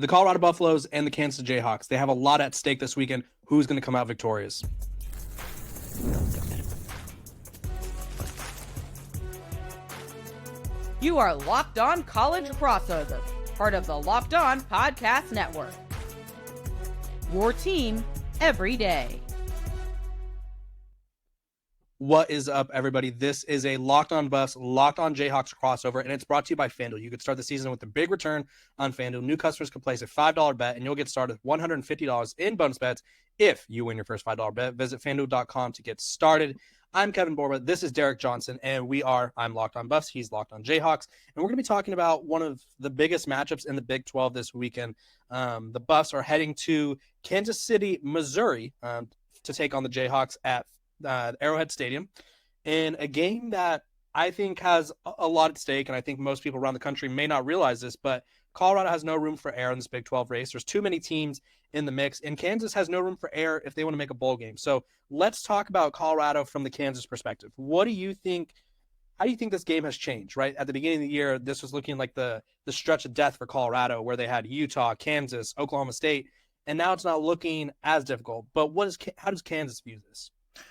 The Colorado Buffaloes and the Kansas Jayhawks, they have a lot at stake this weekend. Who's going to come out victorious? You are Locked On College Crossover, part of the Locked On Podcast Network. Your team every day. What is up, everybody? This is a Locked On Buffs, Locked On Jayhawks crossover, and it's brought to you by FanDuel. You could start the season with a big return on FanDuel. New customers can place a $5 bet, and you'll get started with $150 in bonus bets if you win your first $5 bet. Visit FanDuel.com to get started. I'm Kevin Borba. This is Derek Johnson, and I'm Locked On Buffs. He's Locked On Jayhawks, and we're going to be talking about one of the biggest matchups in the Big 12 this weekend. The Buffs are heading to Kansas City, Missouri, to take on the Jayhawks at Arrowhead Stadium in a game that I think has a lot at stake, and I think most people around the country may not realize this, but Colorado has no room for error in this Big 12 race. There's too many teams in the mix, and Kansas has no room for error if they want to make a bowl game. So let's talk about Colorado from the Kansas perspective. What do you think? How do you think this game has changed, right? At the beginning of the year, this was looking like the stretch of death for Colorado, where they had Utah, Kansas, Oklahoma State, and now it's not looking as difficult. But how does Kansas view this?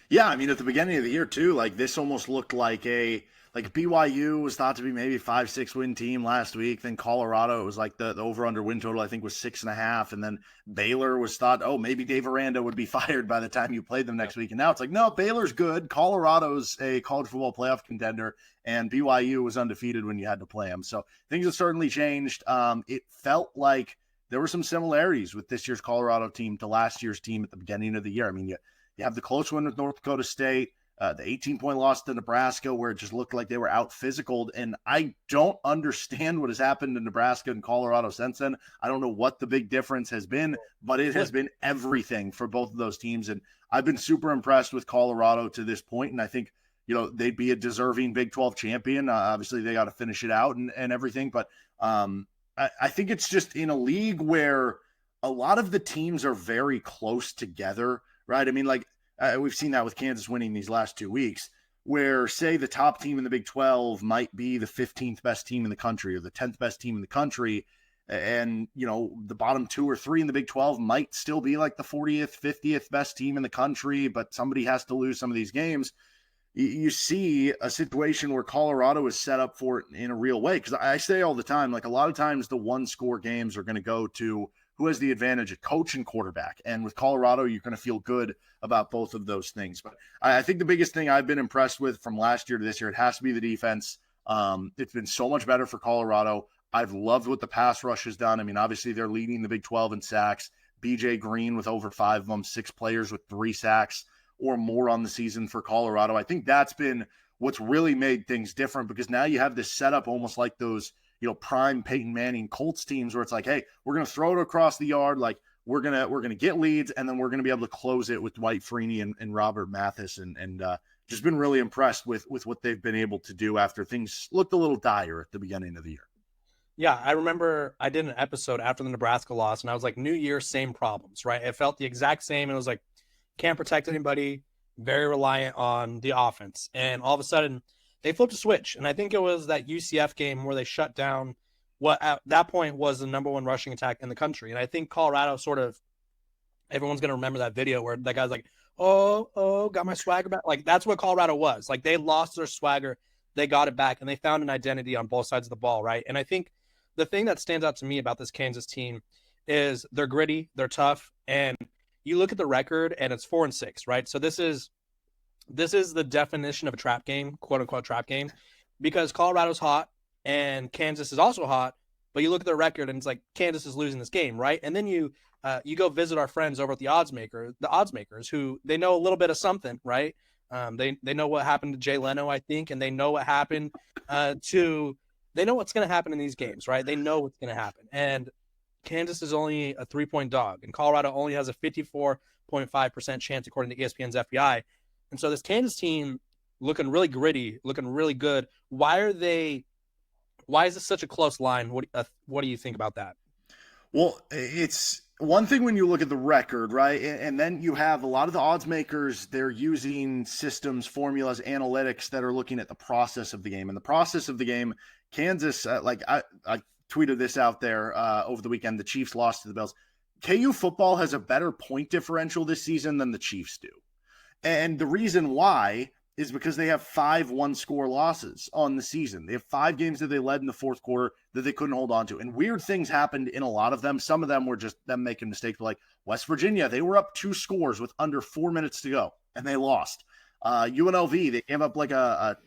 Yeah, I mean, at the beginning of the year, too, like this almost looked like BYU was thought to be maybe 5-6 win team last week. Then Colorado, it was like the over-under win total, I think, was 6.5. And then Baylor was thought, maybe Dave Aranda would be fired by the time you played them next week. And now it's like, no, Baylor's good. Colorado's a college football playoff contender. And BYU was undefeated when you had to play them. So things have certainly changed. It felt like there were some similarities with this year's Colorado team to last year's team at the beginning of the year. I mean, you have the close win with North Dakota State, the 18-point loss to Nebraska, where it just looked like they were out-physicaled. And I don't understand what has happened to Nebraska and Colorado since then. I don't know what the big difference has been, but it has been everything for both of those teams. And I've been super impressed with Colorado to this point, and I think they'd be a deserving Big 12 champion. Obviously, they got to finish it out and everything. But I think it's just in a league where a lot of the teams are very close together, right? I mean, we've seen that with Kansas winning these last 2 weeks, where, say, the top team in the Big 12 might be the 15th best team in the country or the 10th best team in the country, and, the bottom 2 or 3 in the Big 12 might still be like the 40th, 50th best team in the country, but somebody has to lose some of these games. You see a situation where Colorado is set up for it in a real way, because I say all the time, like a lot of times the one-score games are going to go to who has the advantage at coach and quarterback. And with Colorado, you're going to feel good about both of those things. But I think the biggest thing I've been impressed with from last year to this year, it has to be the defense. It's been so much better for Colorado. I've loved what the pass rush has done. I mean, obviously they're leading the Big 12 in sacks. BJ Green with over 5 of them, 6 players with 3 sacks or more on the season for Colorado. I think that's been what's really made things different, because now you have this setup almost like those prime Peyton Manning Colts teams, where it's like, hey, we're going to throw it across the yard. Like we're going to get leads, and then we're going to be able to close it with Dwight Freeney and Robert Mathis. And just been really impressed with what they've been able to do after things looked a little dire at the beginning of the year. Yeah, I remember I did an episode after the Nebraska loss, and I was like, New Year, same problems, right? It felt the exact same. And it was like, can't protect anybody, very reliant on the offense. And all of a sudden, they flipped a switch, and I think it was that UCF game where they shut down what at that point was the number 1 rushing attack in the country. And I think Colorado everyone's going to remember that video where that guy's like, oh, got my swagger back. Like, that's what Colorado was. Like, they lost their swagger, they got it back, and they found an identity on both sides of the ball, right? And I think the thing that stands out to me about this Kansas team is they're gritty, they're tough, and you look at the record, and it's 4-6, right? So this is the definition of a trap game, quote unquote trap game, because Colorado's hot and Kansas is also hot, but you look at their record and it's like Kansas is losing this game, right? And then you go visit our friends over at the odds makers, who they know a little bit of something, right? They know what happened to Jay Leno, I think, and they know what happened they know what's going to happen in these games, right? They know what's going to happen. And Kansas is only a 3-point dog, and Colorado only has a 54.5% chance according to ESPN's FBI. And so this Kansas team looking really gritty, looking really good. Why is this such a close line? What do you think about that? Well, it's one thing when you look at the record, right? And then you have a lot of the odds makers, they're using systems, formulas, analytics that are looking at the process of the game. And the process of the game, Kansas, I tweeted this out there over the weekend. The Chiefs lost to the Bills. KU football has a better point differential this season than the Chiefs do. And the reason why is because they have 5 one-score losses on the season. They have 5 games that they led in the fourth quarter that they couldn't hold on to. And weird things happened in a lot of them. Some of them were just them making mistakes. But like West Virginia, they were up 2 scores with under 4 minutes to go, and they lost. UNLV, they came up like a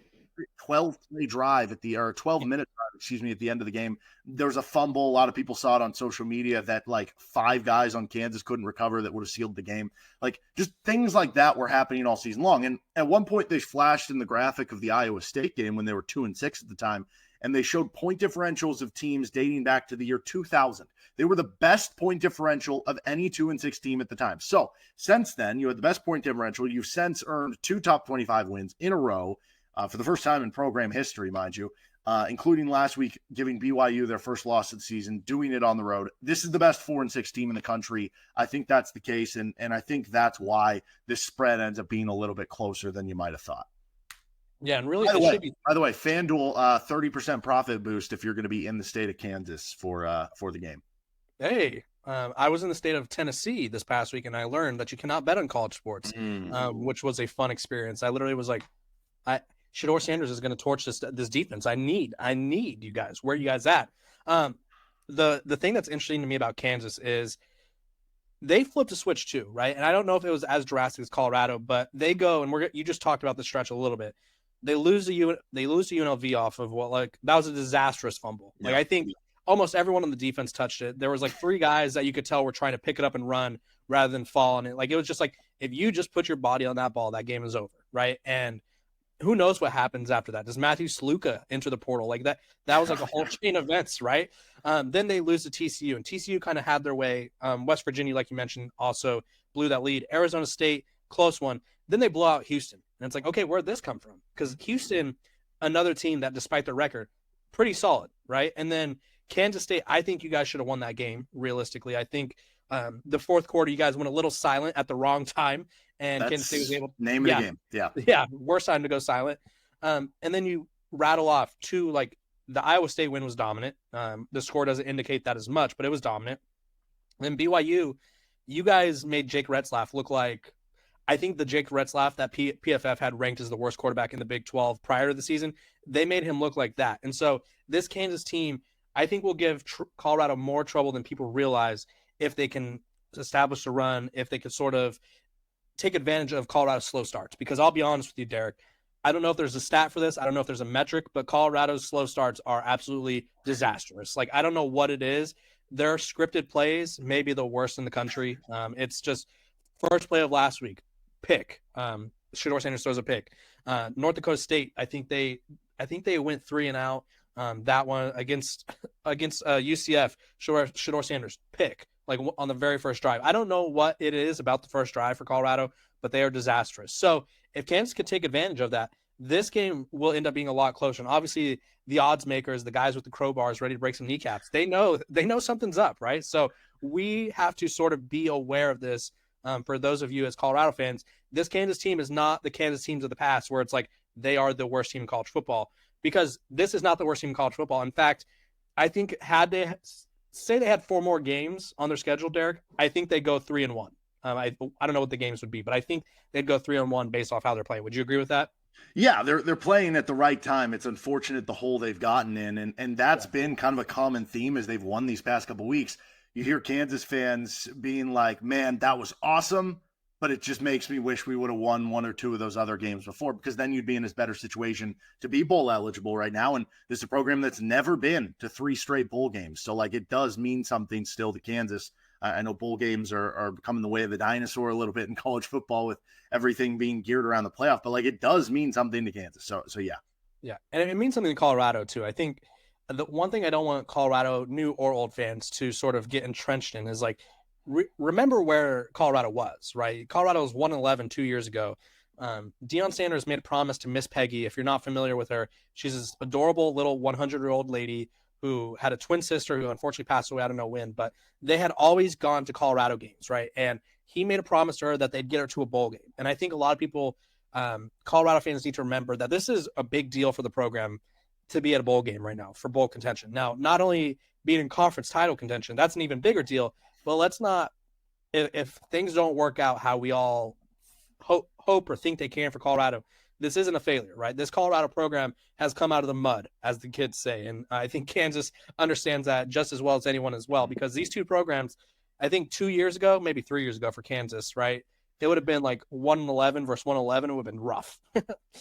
12-play drive at the, or 12-minute drive, at the end of the game. There was a fumble. A lot of people saw it on social media that like 5 guys on Kansas couldn't recover that would have sealed the game. Like just things like that were happening all season long. And at one point they flashed in the graphic of the Iowa State game when they were 2-6 at the time, and they showed point differentials of teams dating back to the year 2000. They were the best point differential of any 2-6 team at the time. So since then, you had the best point differential. You've since earned 2 top 25 wins in a row. For the first time in program history, mind you, including last week giving BYU their first loss of the season, doing it on the road. This is the best 4-6 team in the country. I think that's the case, and I think that's why this spread ends up being a little bit closer than you might have thought. Yeah, and really, by the way, FanDuel 30% profit boost if you're going to be in the state of Kansas for the game. Hey, I was in the state of Tennessee this past week, and I learned that you cannot bet on college sports, which was a fun experience. I literally was like, Shedeur Sanders is going to torch this defense. I need you guys. Where are you guys at? The thing that's interesting to me about Kansas is they flipped a switch too, right? And I don't know if it was as drastic as Colorado, but they go, and you just talked about the stretch a little bit. They lose to UNLV off of that was a disastrous fumble. Yeah. Like I think almost everyone on the defense touched it. There was like 3 guys that you could tell were trying to pick it up and run rather than fall on it. Like it was just like if you just put your body on that ball, that game is over, right? And who knows what happens after that? Does Matthew Sluka enter the portal like that? That was like a whole chain of events, right? Then they lose to TCU, and TCU kind of had their way. West Virginia, like you mentioned, also blew that lead. Arizona State, close one. Then they blow out Houston, and it's like, okay, where'd this come from? Because Houston, another team that, despite their record, pretty solid, right? And then Kansas State, I think you guys should have won that game. Realistically, I think the fourth quarter, you guys went a little silent at the wrong time. And Kansas State was able to name of the game. Yeah. Worst time to go silent. And then you rattle off 2, like the Iowa State win was dominant. The score doesn't indicate that as much, but it was dominant. Then BYU, you guys made Jake Retzlaff look like, I think the Jake Retzlaff that PFF had ranked as the worst quarterback in the Big 12 prior to the season, they made him look like that. And so this Kansas team, I think will give Colorado more trouble than people realize if they can establish a run, if they could sort of take advantage of Colorado's slow starts. Because I'll be honest with you, Derek, I don't know if there's a stat for this. I don't know if there's a metric, but Colorado's slow starts are absolutely disastrous. Like, I don't know what it is. Their scripted plays may be the worst in the country. It's just first play of last week, pick. Shedeur Sanders throws a pick. North Dakota State, I think they went 3 and out. That one against UCF, Shedeur Sanders, pick. Like on the very first drive. I don't know what it is about the first drive for Colorado, but they are disastrous. So if Kansas could take advantage of that, this game will end up being a lot closer. And obviously the odds makers, the guys with the crowbars ready to break some kneecaps, they know something's up, right? So we have to sort of be aware of this. For those of you as Colorado fans, this Kansas team is not the Kansas teams of the past where it's like they are the worst team in college football, because this is not the worst team in college football. In fact, I think had they say they had 4 more games on their schedule, Derek, I think they go 3-1. I don't know what the games would be, but I think they'd go 3-1 based off how they're playing. Would you agree with that? Yeah, they're playing at the right time. It's unfortunate the hole they've gotten in, and that's been kind of a common theme as they've won these past couple of weeks. You hear Kansas fans being like, man, that was awesome, but it just makes me wish we would have won 1 or 2 of those other games before, because then you'd be in this better situation to be bowl eligible right now. And this is a program that's never been to 3 straight bowl games. So like it does mean something still to Kansas. I know bowl games are becoming the way of the dinosaur a little bit in college football with everything being geared around the playoff, but like it does mean something to Kansas. So yeah. Yeah. And it means something to Colorado too. I think the one thing I don't want Colorado, new or old fans, to sort of get entrenched in is like, remember where Colorado was, right? Colorado was 1-11 2 years ago. Deion Sanders made a promise to Miss Peggy. If you're not familiar with her, she's this adorable little 100-year-old lady who had a twin sister who unfortunately passed away. I don't know when, but they had always gone to Colorado games, right? And he made a promise to her that they'd get her to a bowl game. And I think a lot of people, Colorado fans, need to remember that this is a big deal for the program to be at a bowl game right now for bowl contention. Now, not only being in conference title contention. That's an even bigger deal. But let's not, if things don't work out how we all hope or think they can for Colorado, this isn't a failure, right? This Colorado program has come out of the mud, as the kids say. And I think Kansas understands that just as well as anyone as well, because these two programs, I think 2 years ago, maybe 3 years ago for Kansas, right? It would have been like 1-11 versus 1-11. It would have been rough.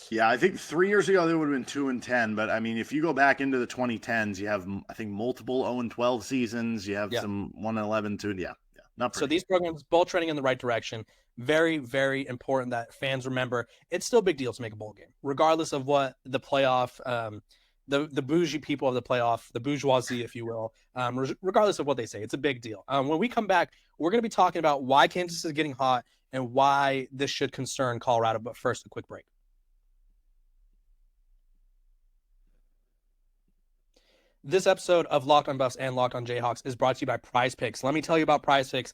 Yeah, I think 3 years ago they would have been 2-10. But I mean, if you go back into the 2010s, you have, I think, multiple 0-12 seasons. You have some 1-11 too. Yeah, not pretty. So these programs both trending in the right direction. Very, very important that fans remember. It's still a big deal to make a bowl game, regardless of what the playoff, the bougie people of the playoff, the bourgeoisie, if you will, regardless of what they say, it's a big deal. When we come back, we're going to be talking about why Kansas is getting hot and why this should concern Colorado. But first, a quick break. This episode of Locked on Buffs and Locked on Jayhawks is brought to you by Prize Picks. Let me tell you about Prize Picks.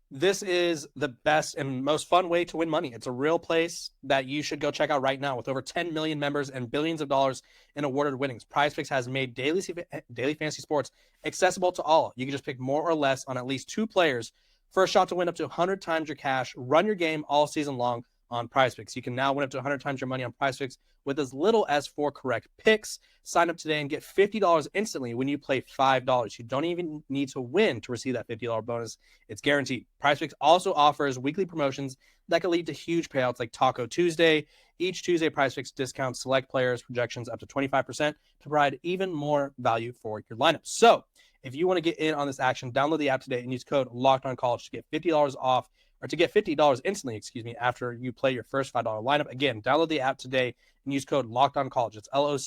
This is the best and most fun way to win money. It's a real place that you should go check out right now. With over 10 million members and billions of dollars in awarded winnings, Prize Picks has made daily fantasy sports accessible to all. You can just pick more or less on at least 2 players for a shot to win up to 100 times your cash. Run your game all season long on Prize Picks. You can now win up to 100 times your money on Prize Picks with as little as 4 correct picks. Sign up today and get $50 instantly when you play $5. You don't even need to win to receive that $50 bonus. It's guaranteed. Prize Picks also offers weekly promotions that can lead to huge payouts like Taco Tuesday. Each Tuesday, Prize Picks discounts select players' projections up to 25% to provide even more value for your lineup. So if you want to get in on this action, download the app today and use code LOCKEDONCollege to get $50 off, or to get $50 instantly, after you play your first $5 lineup. Again, download the app today and use code LOCKEDONCollege. It's LOCKEDONCOLLEGE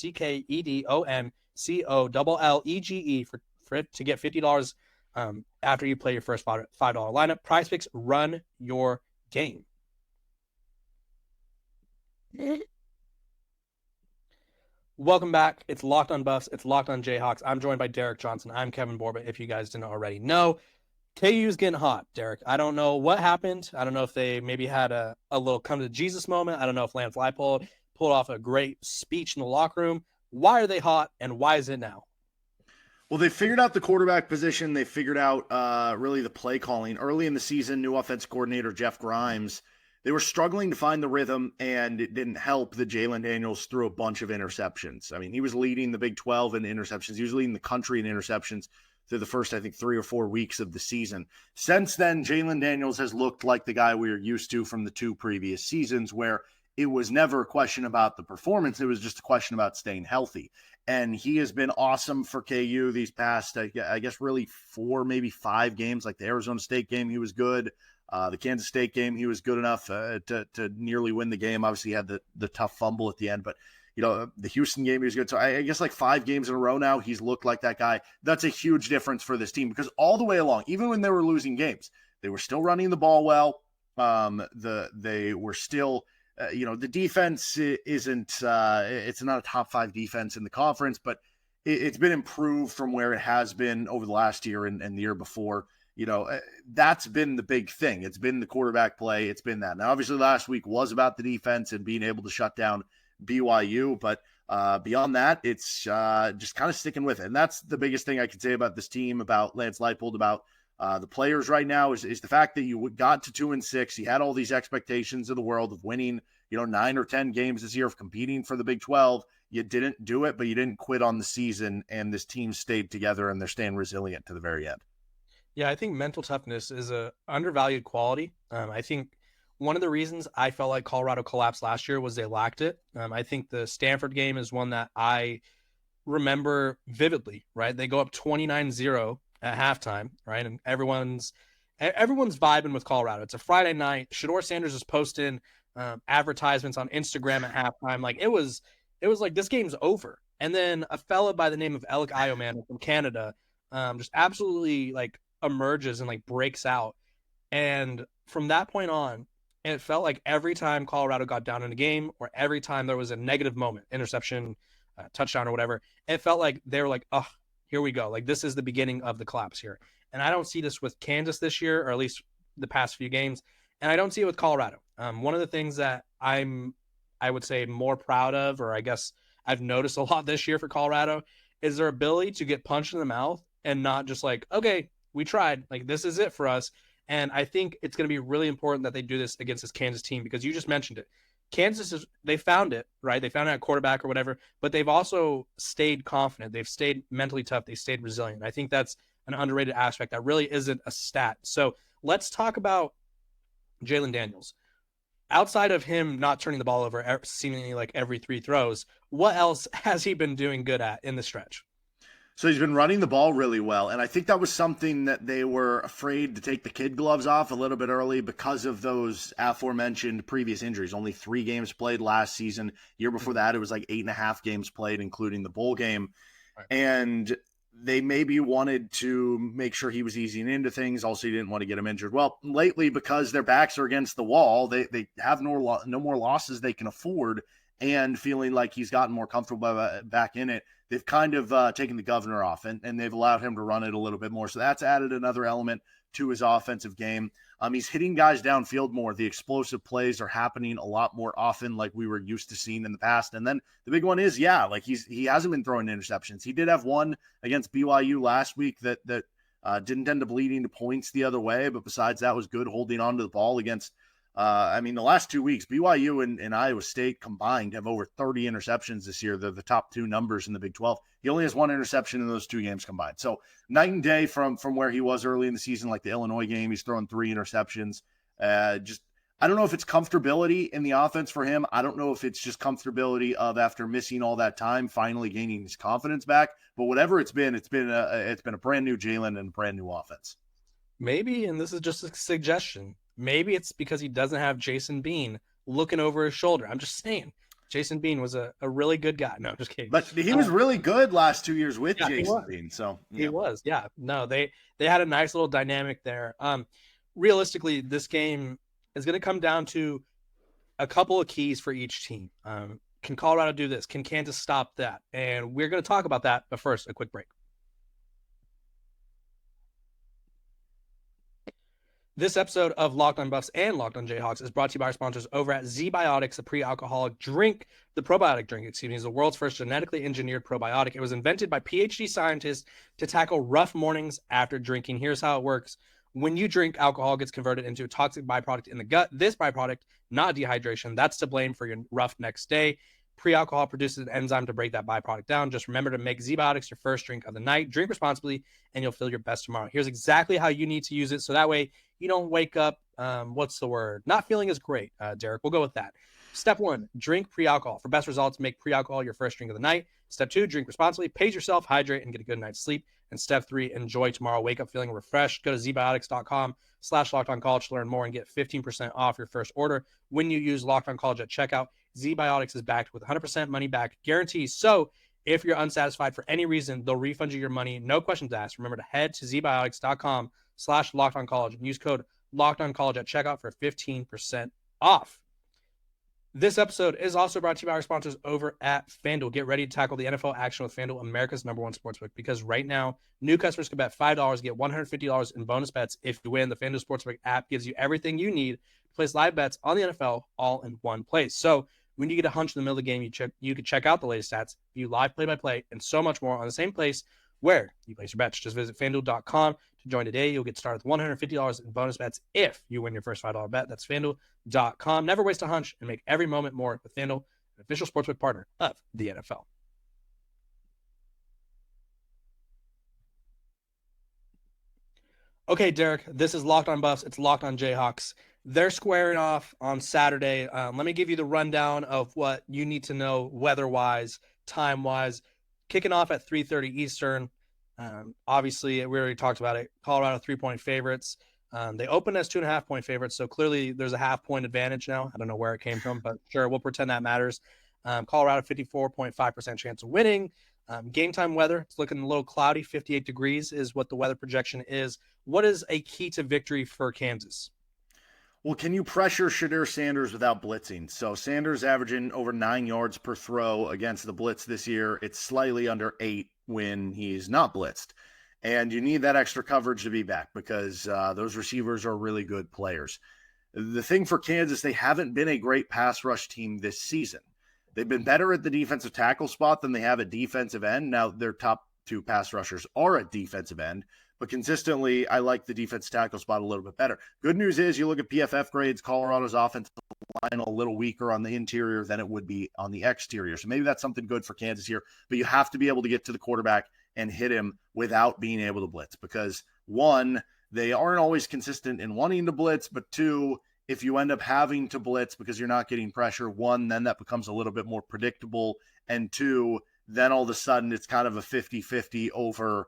to get $50 after you play your first $5 lineup. Prize Picks, run your game. Welcome back. It's Locked on Buffs. It's Locked on Jayhawks. I'm joined by Derek Johnson. I'm Kevin Borba, if you guys didn't already know. KU's getting hot, Derek. I don't know what happened. I don't know if they maybe had a little come to Jesus moment. I don't know if Lance Leipold pulled off a great speech in the locker room. Why are they hot, and why is it now? Well, they figured out the quarterback position. They figured out really the play calling. Early in the season, new offense coordinator Jeff Grimes, they were struggling to find the rhythm, and it didn't help that Jalon Daniels threw a bunch of interceptions. I mean, he was leading the Big 12 in interceptions. He was leading the country in interceptions through the first, I think, 3 or 4 weeks of the season. Since then, Jalon Daniels has looked like the guy we were used to from the 2 previous seasons, where it was never a question about the performance. It was just a question about staying healthy. And he has been awesome for KU these past, I guess, really 4, maybe 5 games. Like the Arizona State game, he was good. The Kansas State game, he was good enough to nearly win the game. Obviously, he had the tough fumble at the end, but the Houston game, he was good. So I guess like 5 games in a row now, he's looked like that guy. That's a huge difference for this team, because all the way along, even when they were losing games, they were still running the ball well. They were still, the defense isn't, it's not a top 5 defense in the conference, but it's been improved from where it has been over the last year and the year before. That's been the big thing. It's been the quarterback play. It's been that. Now, obviously, last week was about the defense and being able to shut down BYU, but beyond that, it's just kind of sticking with it. And that's the biggest thing I can say about this team, about Lance Leipold, about the players right now is the fact that you got to 2-6. You had all these expectations of the world of winning, 9 or 10 games this year, of competing for the Big 12. You didn't do it, but you didn't quit on the season, and this team stayed together, and they're staying resilient to the very end. Yeah, I think mental toughness is a undervalued quality. I think one of the reasons I felt like Colorado collapsed last year was they lacked it. I think the Stanford game is one that I remember vividly, right? They go up 29-0 at halftime, right? And everyone's vibing with Colorado. It's a Friday night. Shedeur Sanders is posting advertisements on Instagram at halftime. Like it was like, this game's over. And then a fella by the name of Alec Ioman from Canada just absolutely like emerges and like breaks out. And from that point on, it felt like every time Colorado got down in a game, or every time there was a negative moment, interception, touchdown or whatever, it felt like they were like, oh, here we go. Like this is the beginning of the collapse here. And I don't see this with Kansas this year, or at least the past few games. And I don't see it with Colorado. One of the things that I would say more proud of, or I guess I've noticed a lot this year for Colorado, is their ability to get punched in the mouth and not just like, okay, we tried. Like, this is it for us. And I think it's going to be really important that they do this against this Kansas team, because you just mentioned it. They found it, right? They found it at quarterback or whatever, but they've also stayed confident. They've stayed mentally tough. They stayed resilient. I think that's an underrated aspect that really isn't a stat. So let's talk about Jalon Daniels. Outside of him not turning the ball over seemingly like every 3 throws, what else has he been doing good at in the stretch? So he's been running the ball really well, and I think that was something that they were afraid to take the kid gloves off a little bit early because of those aforementioned previous injuries. Only 3 games played last season. Year before that, it was like 8.5 games played, including the bowl game. Right. And they maybe wanted to make sure he was easing into things. Also, he didn't want to get him injured. Well, lately, because their backs are against the wall, they have no more losses they can afford, and feeling like he's gotten more comfortable back in it, they've kind of taken the governor off, and they've allowed him to run it a little bit more. So that's added another element to his offensive game. He's hitting guys downfield more. The explosive plays are happening a lot more often, like we were used to seeing in the past. And then the big one is, like he hasn't been throwing interceptions. He did have one against BYU last week that didn't end up leading to points the other way, but besides that was good holding on to the ball against the last 2 weeks, BYU and Iowa State combined have over 30 interceptions this year. They're the top 2 numbers in the Big 12. He only has 1 interception in those 2 games combined. So night and day from where he was early in the season, like the Illinois game, he's throwing 3 interceptions. I don't know if it's comfortability in the offense for him. I don't know if it's just comfortability of, after missing all that time, finally gaining his confidence back. But whatever it's been a brand new Jalon and a brand new offense. Maybe, and this is just a suggestion, maybe it's because he doesn't have Jason Bean looking over his shoulder. I'm just saying. Jason Bean was a really good guy. No, just kidding. But he was really good last 2 years with Jason Bean. So he was. Yeah. No, they had a nice little dynamic there. Realistically, this game is going to come down to a couple of keys for each team. Can Colorado do this? Can Kansas stop that? And we're going to talk about that. But first, a quick break. This episode of Locked On Buffs and Locked On Jayhawks is brought to you by our sponsors over at Z-Biotics, a pre-alcoholic drink. The probiotic drink, is the world's first genetically engineered probiotic. It was invented by PhD scientists to tackle rough mornings after drinking. Here's how it works. When you drink, alcohol gets converted into a toxic byproduct in the gut. This byproduct, not dehydration, that's to blame for your rough next day. Pre-alcohol produces an enzyme to break that byproduct down. Just remember to make Z-Biotics your first drink of the night. Drink responsibly, and you'll feel your best tomorrow. Here's exactly how you need to use it, so that way you don't wake up, not feeling as great, Derek. We'll go with that. Step 1, drink pre-alcohol. For best results, make pre-alcohol your first drink of the night. Step 2, drink responsibly. Pace yourself, hydrate, and get a good night's sleep. And step 3, enjoy tomorrow. Wake up feeling refreshed. Go to zbiotics.com/LockedOnCollege to learn more and get 15% off your first order when you use Locked On College at checkout. Z-Biotics is backed with 100% money back guarantee. So if you're unsatisfied for any reason, they'll refund you your money. No questions asked. Remember to head to zbiotics.com/LockedOnCollege and use code LockedOnCollege at checkout for 15% off. This episode is also brought to you by our sponsors over at FanDuel. Get ready to tackle the NFL action with FanDuel, America's #1 sportsbook, because right now, new customers can bet $5, get $150 in bonus bets if you win. The FanDuel Sportsbook app gives you everything you need to place live bets on the NFL all in one place. So when you get a hunch in the middle of the game, you can check out the latest stats, view live play-by-play, and so much more on the same place where you place your bets. Just visit FanDuel.com to join today. You'll get started with $150 in bonus bets if you win your first $5 bet. That's FanDuel.com. Never waste a hunch and make every moment more with FanDuel, an official sportsbook partner of the NFL. Okay, Derek, this is Locked On Buffs. It's Locked On Jayhawks. They're squaring off on Saturday. Let me give you the rundown of what you need to know weather-wise, time-wise. Kicking off at 3:30 Eastern. Obviously, we already talked about it. Colorado 3-point favorites. They opened as 2.5-point favorites, so clearly there's a half-point advantage now. I don't know where it came from, but sure, we'll pretend that matters. Colorado 54.5% chance of winning. Game time weather, it's looking a little cloudy. 58 degrees is what the weather projection is. What is a key to victory for Kansas? Well, can you pressure Shedeur Sanders without blitzing? So Sanders averaging over 9 yards per throw against the blitz this year. It's slightly under 8 when he's not blitzed. And you need that extra coverage to be back because those receivers are really good players. The thing for Kansas, they haven't been a great pass rush team this season. They've been better at the defensive tackle spot than they have at defensive end. Now, their top two pass rushers are at defensive end. But consistently, I like the defense tackle spot a little bit better. Good news is you look at PFF grades, Colorado's offensive line a little weaker on the interior than it would be on the exterior. So maybe that's something good for Kansas here. But you have to be able to get to the quarterback and hit him without being able to blitz. Because one, they aren't always consistent in wanting to blitz. But two, if you end up having to blitz because you're not getting pressure, one, then that becomes a little bit more predictable. And two, then all of a sudden it's kind of a 50-50 over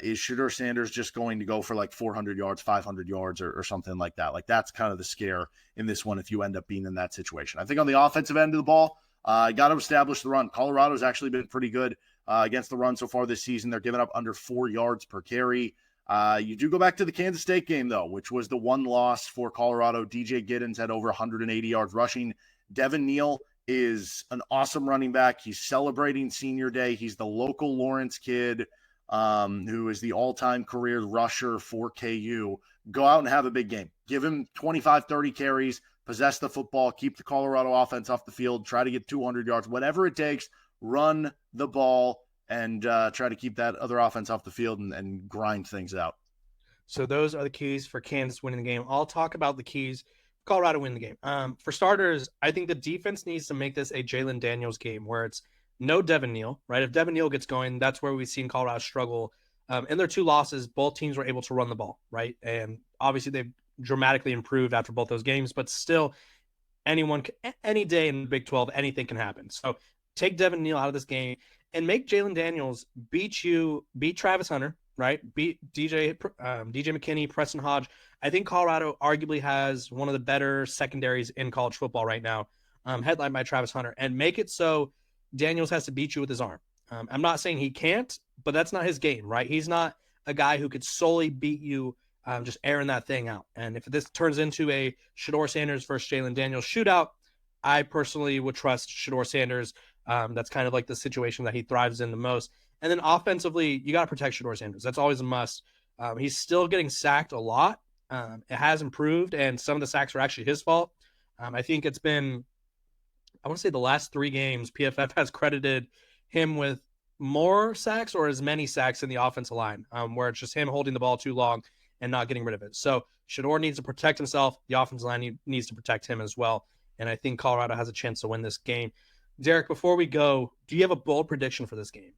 is Shedeur Sanders just going to go for like 400 yards, 500 yards or something like that? Like that's kind of the scare in this one if you end up being in that situation. I think on the offensive end of the ball, got to establish the run. Colorado's actually been pretty good against the run so far this season. They're giving up under 4 yards per carry. You do go back to the Kansas State game, though, which was the one loss for Colorado. DJ Giddens had over 180 yards rushing. Devin Neal is an awesome running back. He's celebrating senior day. He's the local Lawrence kid who is the all-time career rusher for KU. Go out and have a big game. Give him 25, 30 carries, possess the football, keep the Colorado offense off the field, try to get 200 yards, whatever it takes, run the ball, and try to keep that other offense off the field and grind things out. So those are the keys for Kansas winning the game. I'll talk about the keys for Colorado winning the game. For starters, I think the defense needs to make this a Jalon Daniels game where it's no Devin Neal, right? If Devin Neal gets going, that's where we've seen Colorado struggle. In their 2 losses, both teams were able to run the ball, right? And obviously they've dramatically improved after both those games, but still any day in the Big 12, anything can happen. So take Devin Neal out of this game and make Jalon Daniels beat Travis Hunter, right? Beat DJ McKinney, Preston Hodge. I think Colorado arguably has one of the better secondaries in college football right now, headlined by Travis Hunter, and make it so Daniels has to beat you with his arm. I'm not saying he can't, but that's not his game, right? He's not a guy who could solely beat you just airing that thing out. And if this turns into a Shedeur Sanders versus Jalon Daniels shootout, I personally would trust Shedeur Sanders. That's kind of like the situation that he thrives in the most. And then offensively, you got to protect Shedeur Sanders. That's always a must. He's still getting sacked a lot. It has improved, and some of the sacks are actually his fault. I think it's been, I want to say the last 3 games, PFF has credited him with more sacks or as many sacks in the offensive line, where it's just him holding the ball too long and not getting rid of it. So Shedeur needs to protect himself. The offensive line needs to protect him as well. And I think Colorado has a chance to win this game. Derek, before we go, do you have a bold prediction for this game?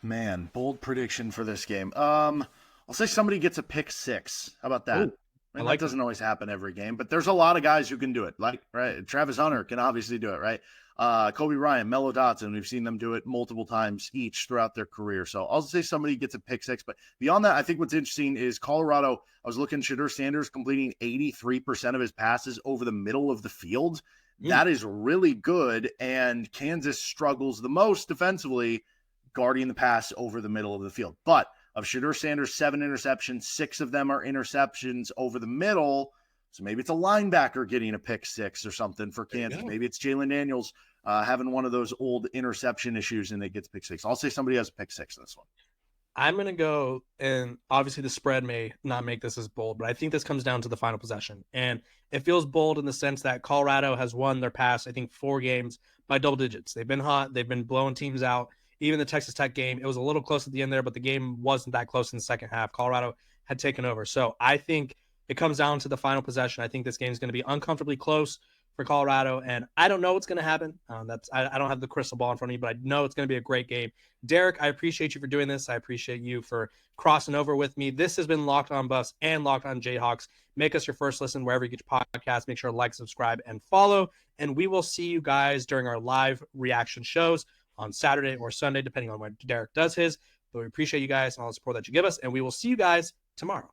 Man, bold prediction for this game. I'll say somebody gets a pick 6. How about that? Ooh, I like that doesn't always happen every game, but there's a lot of guys who can do it. Like, right, Travis Hunter can obviously do it, right? Cobee Bryant, Mello Dotson, we've seen them do it multiple times each throughout their career. So I'll say somebody gets a pick 6. But beyond that, I think what's interesting is Colorado, I was looking, Shedeur Sanders completing 83% of his passes over the middle of the field. That is really good. And Kansas struggles the most defensively guarding the pass over the middle of the field. But of Shedeur Sanders' 7 interceptions, 6 of them are interceptions over the middle. So maybe it's a linebacker getting a pick 6 or something for Kansas. Maybe it's Jalon Daniels having one of those old interception issues and they get pick 6. I'll say somebody has a pick 6 in this one. I'm going to go, and obviously the spread may not make this as bold, but I think this comes down to the final possession. And it feels bold in the sense that Colorado has won their past, I think, 4 games by double digits. They've been hot. They've been blowing teams out. Even the Texas Tech game, it was a little close at the end there, but the game wasn't that close in the second half. Colorado had taken over. So I think it comes down to the final possession. I think this game is going to be uncomfortably close for Colorado, and I don't know what's going to happen. I don't have the crystal ball in front of me, but I know it's going to be a great game. Derek, I appreciate you for doing this. I appreciate you for crossing over with me. This has been Locked On Buffs and Locked On Jayhawks. Make us your first listen wherever you get your podcast. Make sure to like, subscribe, and follow. And we will see you guys during our live reaction shows on Saturday or Sunday, depending on when Derek does his. But we appreciate you guys and all the support that you give us, and we will see you guys tomorrow.